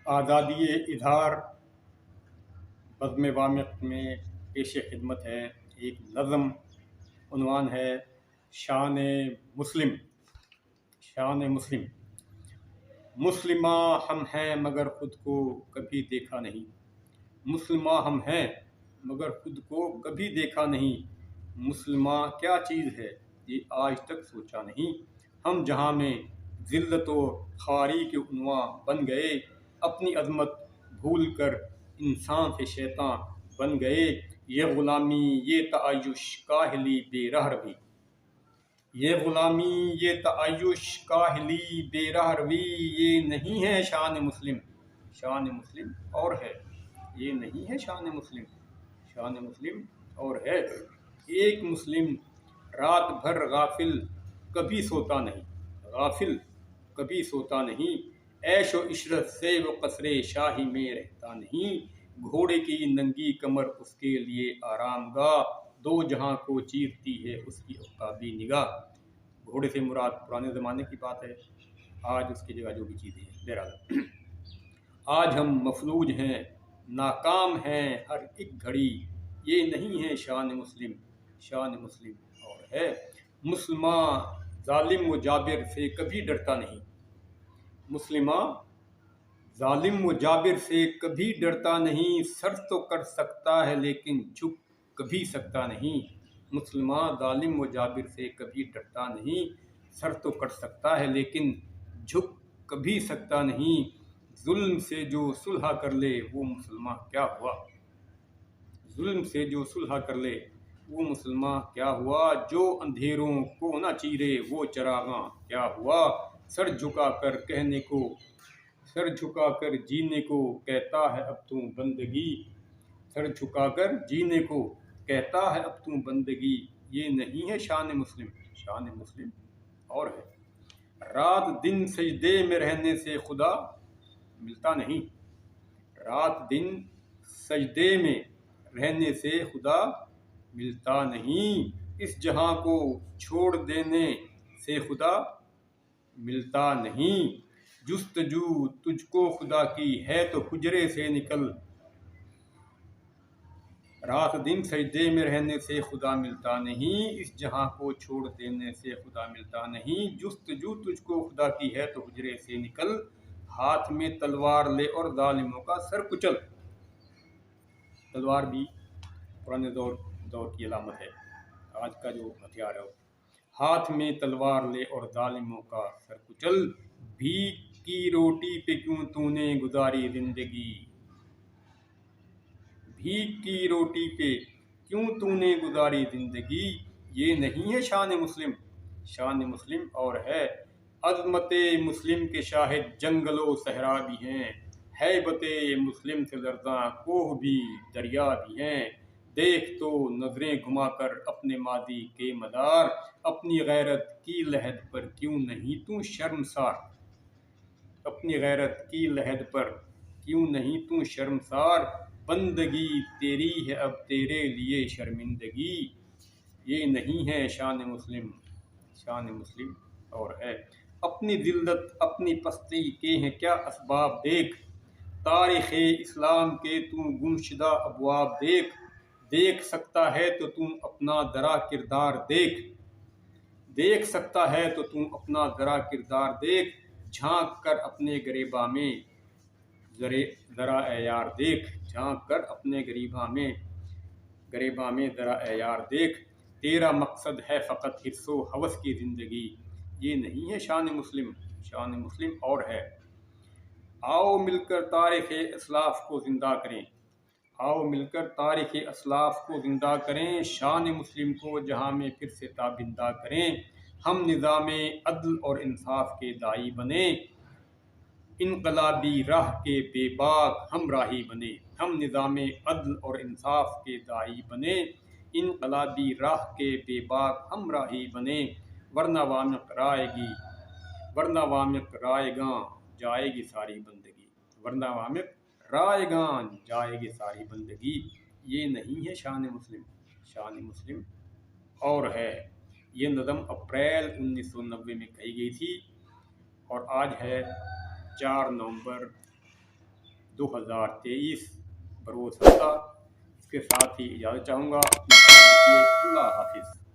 آزادی اظہار بزم وامق میں پیش خدمت ہے ایک نظم، عنوان ہے شان مسلم۔ شان مسلم۔ مسلمہ ہم ہیں مگر خود کو کبھی دیکھا نہیں، مسلمہ ہم ہیں مگر خود کو کبھی دیکھا نہیں، مسلمہ کیا چیز ہے یہ آج تک سوچا نہیں، ہم جہاں میں ذلت و خواری کے عنواں بن گئے، اپنی عظمت بھول کر انسان سے شیطان بن گئے، یہ غلامی یہ تعیش کاہلی بے راہ روی، یہ غلامی یہ تعیش کاہلی بے راہ روی، یہ نہیں ہے شان مسلم۔ شان مسلم اور ہے، یہ نہیں ہے شان مسلم۔ شان مسلم اور ہے۔ ایک مسلم رات بھر غافل کبھی سوتا نہیں، غافل کبھی سوتا نہیں، عیش و عشرت سے وہ قصر شاہی میں رہتا نہیں، گھوڑے کی ننگی کمر اس کے لیے آرام گاہ، دو جہاں کو چیرتی ہے اس کی عقابی نگاہ۔ گھوڑے سے مراد پرانے زمانے کی بات ہے، آج اس کی جگہ جو بھی چیزیں ہیں۔ بہرحال آج ہم مفلوج ہیں، ناکام ہیں ہر ایک گھڑی، یہ نہیں ہے شان مسلم۔ شان مسلم اور ہے۔ مسلمہ ظالم و جابر سے کبھی ڈرتا نہیں، مسلمہ ظالم و جابر سے کبھی ڈرتا نہیں، سر تو کر سکتا ہے لیکن جھک کبھی سکتا نہیں، مسلمہ ظالم و جابر سے کبھی ڈرتا نہیں، سر تو کٹ سکتا ہے لیکن جھک کبھی سکتا نہیں، ظلم سے جو صلح کر لے وہ مسلمہ کیا ہوا، ظلم سے جو صلح کر لے وہ مسلمہ کیا ہوا، جو اندھیروں کو نہ چیرے وہ چراغاں کیا ہوا، سر جھکا کر کہنے کو، سر جھکا کر جینے کو کہتا ہے اب تو بندگی، سر جھکا کر جینے کو کہتا ہے اب تو بندگی، یہ نہیں ہے شان مسلم۔ شان مسلم اور ہے۔ رات دن سجدے میں رہنے سے خدا ملتا نہیں، رات دن سجدے میں رہنے سے خدا ملتا نہیں، اس جہاں کو چھوڑ دینے سے خدا ملتا نہیں، جستجو تجھ کو خدا کی ہے تو حجرے سے نکل، رات دن سجدے میں رہنے سے خدا ملتا نہیں، اس جہاں کو چھوڑ دینے سے خدا ملتا نہیں، جستجو تجھ کو خدا کی ہے تو حجرے سے نکل، ہاتھ میں تلوار لے اور ظالموں کا سر کچل۔ تلوار بھی پرانے دور کی علامت ہے، آج کا جو ہتھیار ہے۔ ہاتھ میں تلوار لے اور ظالموں کا سر کچل، بھیک کی روٹی پہ کیوں تو نے گزاری زندگی، بھیک کی روٹی پہ کیوں تو نے گزاری زندگی، یہ نہیں ہے شان مسلم۔ شان مسلم اور ہے۔ عظمت مسلم کے شاہد جنگل و صحرا بھی ہیں، ہیبت مسلم سے لرزاں کوہ بھی دریا بھی ہیں، دیکھ تو نظریں گھما کر اپنے ماضی کے مدار، اپنی غیرت کی لحد پر کیوں نہیں تو شرمسار، اپنی غیرت کی لحد پر کیوں نہیں تو شرمسار، بندگی تیری ہے اب تیرے لیے شرمندگی، یہ نہیں ہے شان مسلم۔ شان مسلم اور ہے۔ اپنی ذلت اپنی پستی کے ہیں کیا اسباب دیکھ، تاریخ اسلام کے تو گمشدہ ابواب دیکھ، دیکھ سکتا ہے تو تم اپنا ذرا کردار دیکھ، دیکھ سکتا ہے تو تم اپنا ذرا کردار دیکھ، جھانک کر اپنے گریباں میں ذرا اے یار دیکھ، جھانک کر اپنے گریباں میں ذرا اے یار دیکھ، تیرا مقصد ہے فقط حرص و ہوس کی زندگی، یہ نہیں ہے شان مسلم۔ شان مسلم اور ہے۔ آؤ مل کر تاریخ اسلاف کو زندہ کریں، آؤ مل کر تاریخ اسلاف کو زندہ کریں، شان مسلم کو جہاں میں پھر سے تابندہ کریں، ہم نظام عدل اور انصاف کے داعی بنیں، انقلابی راہ کے بے باک ہم راہی بنے، ہم نظام عدل اور انصاف کے داعی بنے، انقلابی راہ کے بے باک ہم راہی بنے، ورنہ وامق رائے گاں جائے گی ساری بندگی، ورنہ وامق رائے گاں جائے گی ساری بندگی، یہ نہیں ہے شان مسلم۔ شان مسلم اور ہے۔ یہ نظم اپریل 1990 میں کہی گئی تھی اور آج ہے 4 نومبر 2023 بروز ہفتہ۔ اس کے ساتھ ہی اجازت چاہوں گا۔ اللہ حافظ۔